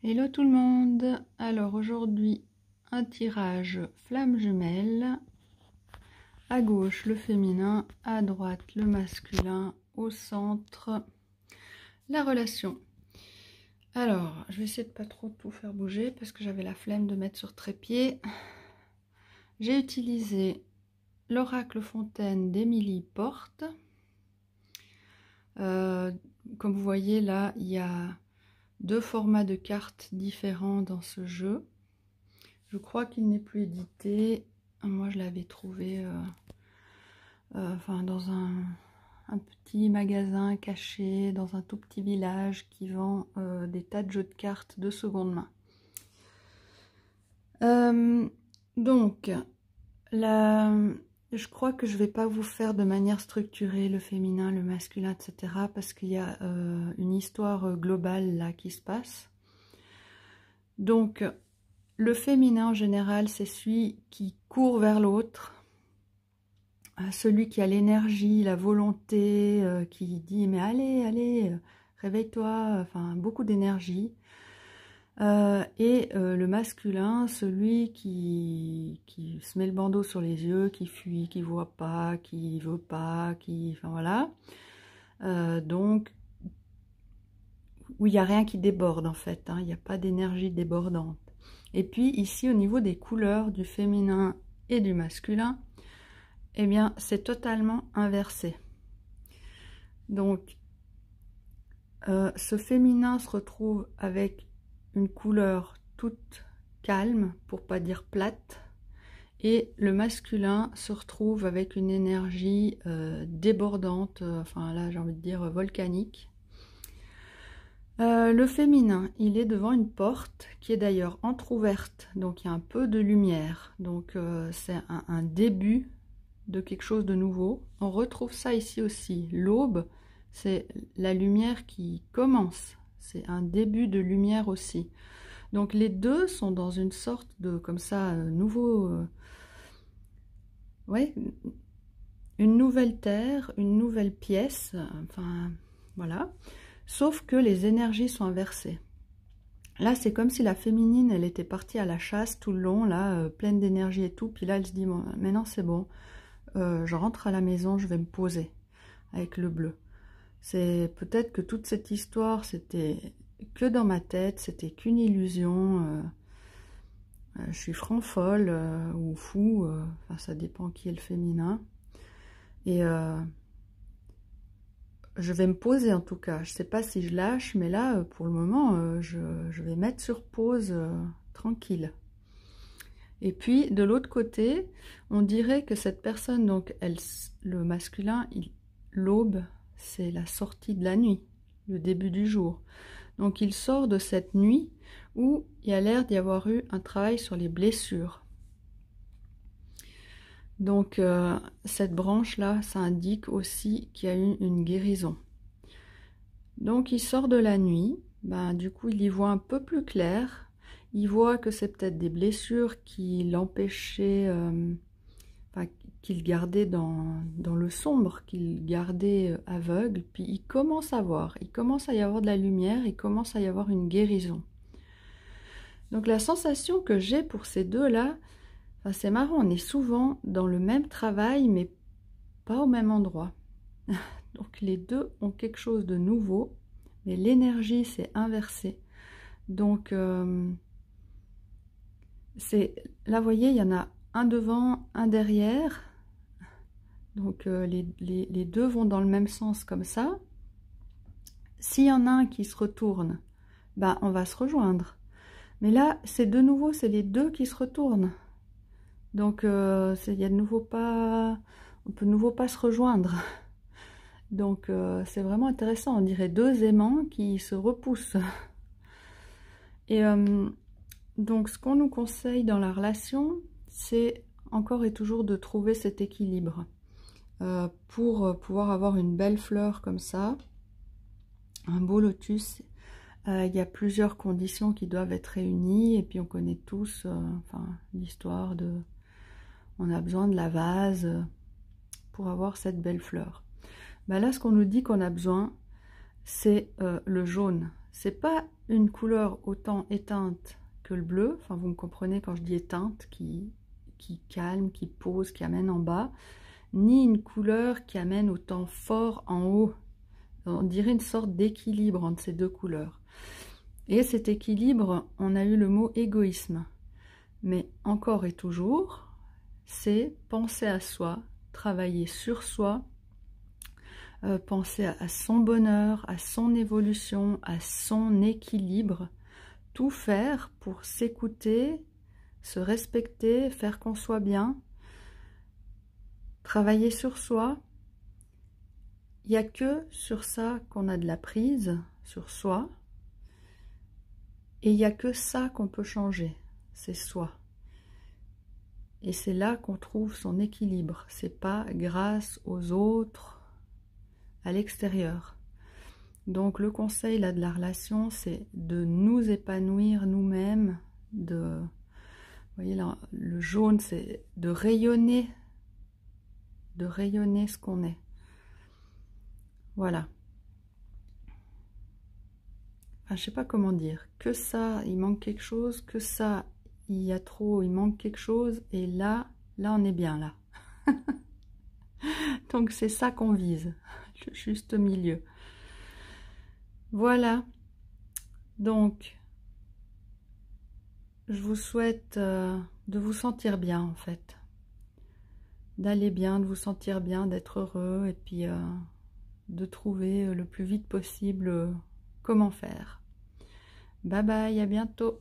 Hello tout le monde. Alors aujourd'hui un tirage flamme jumelle. À gauche le féminin, à droite le masculin, au centre la relation. Alors je vais essayer de pas trop tout faire bouger parce que j'avais la flemme de mettre sur trépied. J'ai utilisé l'oracle fontaine d'Émilie Porte. Comme vous voyez là, il y a deux formats de cartes différents dans ce jeu. Je crois qu'il n'est plus édité. Moi, je l'avais trouvé dans un petit magasin caché dans un tout petit village qui vend des tas de jeux de cartes de seconde main. Je crois que je ne vais pas vous faire de manière structurée le féminin, le masculin, etc. parce qu'il y a une histoire globale là qui se passe. Donc, le féminin en général, c'est celui qui court vers l'autre, celui qui a l'énergie, la volonté, qui dit mais allez, allez, réveille-toi, enfin beaucoup d'énergie. Le masculin, celui qui se met le bandeau sur les yeux, qui fuit, qui voit pas, qui veut pas, enfin voilà. Donc, où il n'y a rien qui déborde en fait, hein, il n'y a pas d'énergie débordante. Et puis ici, au niveau des couleurs du féminin et du masculin, eh bien, c'est totalement inversé. Donc, ce féminin se retrouve avec une couleur toute calme, pour pas dire plate, et le masculin se retrouve avec une énergie débordante, enfin là j'ai envie de dire volcanique. Le féminin, il est devant une porte qui est d'ailleurs entrouverte, donc il y a un peu de lumière, donc c'est un début de quelque chose de nouveau. On retrouve ça ici aussi, l'aube, c'est la lumière qui commence, c'est un début de lumière aussi. Donc les deux sont dans une sorte de, comme ça, ouais, une nouvelle terre, une nouvelle pièce, enfin voilà. Sauf que les énergies sont inversées. Là, c'est comme si la féminine, elle était partie à la chasse tout le long, là, pleine d'énergie et tout. Puis là, elle se dit, bon, maintenant c'est bon, je rentre à la maison, je vais me poser avec le bleu. C'est peut-être que toute cette histoire, c'était que dans ma tête, c'était qu'une illusion. Je suis franc-folle ou fou, enfin, ça dépend qui est le féminin. Et je vais me poser en tout cas. Je ne sais pas si je lâche, mais là, pour le moment, je vais mettre sur pause tranquille. Et puis, de l'autre côté, on dirait que cette personne, donc, le masculin, l'aube, c'est la sortie de la nuit, le début du jour. Donc, il sort de cette nuit où il y a l'air d'y avoir eu un travail sur les blessures. Donc, cette branche-là, ça indique aussi qu'il y a eu une guérison. Donc, il sort de la nuit. Ben, du coup, il y voit un peu plus clair. Il voit que c'est peut-être des blessures qui l'empêchaient, qu'il gardait dans le sombre, qu'il gardait aveugle. Puis, il commence à voir. Il commence à y avoir de la lumière. Il commence à y avoir une guérison. Donc, la sensation que j'ai pour ces deux-là, enfin, c'est marrant, on est souvent dans le même travail, mais pas au même endroit. Donc les deux ont quelque chose de nouveau, mais l'énergie s'est inversée. Donc, là, vous voyez, il y en a un devant, un derrière. Donc, les deux vont dans le même sens comme ça. S'il y en a un qui se retourne, ben, on va se rejoindre. Mais là, c'est de nouveau, c'est les deux qui se retournent. Donc, il y a de nouveau pas, on peut de nouveau pas se rejoindre. Donc, c'est vraiment intéressant. On dirait deux aimants qui se repoussent. Et donc, ce qu'on nous conseille dans la relation, c'est encore et toujours de trouver cet équilibre pour pouvoir avoir une belle fleur comme ça, un beau lotus. Il y a plusieurs conditions qui doivent être réunies. Et puis, on connaît tous l'histoire de... On a besoin de la vase pour avoir cette belle fleur. Ben là, ce qu'on nous dit qu'on a besoin, c'est le jaune. C'est pas une couleur autant éteinte que le bleu, enfin vous me comprenez quand je dis éteinte, qui calme, qui pose, qui amène en bas, ni une couleur qui amène autant fort en haut. On dirait une sorte d'équilibre entre ces deux couleurs. Et cet équilibre, on a eu le mot égoïsme. Mais encore et toujours, c'est penser à soi, travailler sur soi, penser à son bonheur, à son évolution, à son équilibre, tout faire pour s'écouter, se respecter, faire qu'on soit bien, travailler sur soi. Il n'y a que sur ça qu'on a de la prise, sur soi, et il n'y a que ça qu'on peut changer, c'est soi. Et c'est là qu'on trouve son équilibre, c'est pas grâce aux autres, à l'extérieur. Donc le conseil là de la relation, c'est de nous épanouir nous-mêmes, vous voyez là, le jaune, c'est de rayonner ce qu'on est. Voilà. Enfin, je sais pas comment dire. Que ça, il manque quelque chose, que ça, il y a trop, il manque quelque chose, et là on est bien là. Donc c'est ça qu'on vise, le juste milieu. Voilà. Donc, je vous souhaite de vous sentir bien en fait. D'aller bien, de vous sentir bien, d'être heureux, et puis de trouver le plus vite possible comment faire. Bye bye, à bientôt.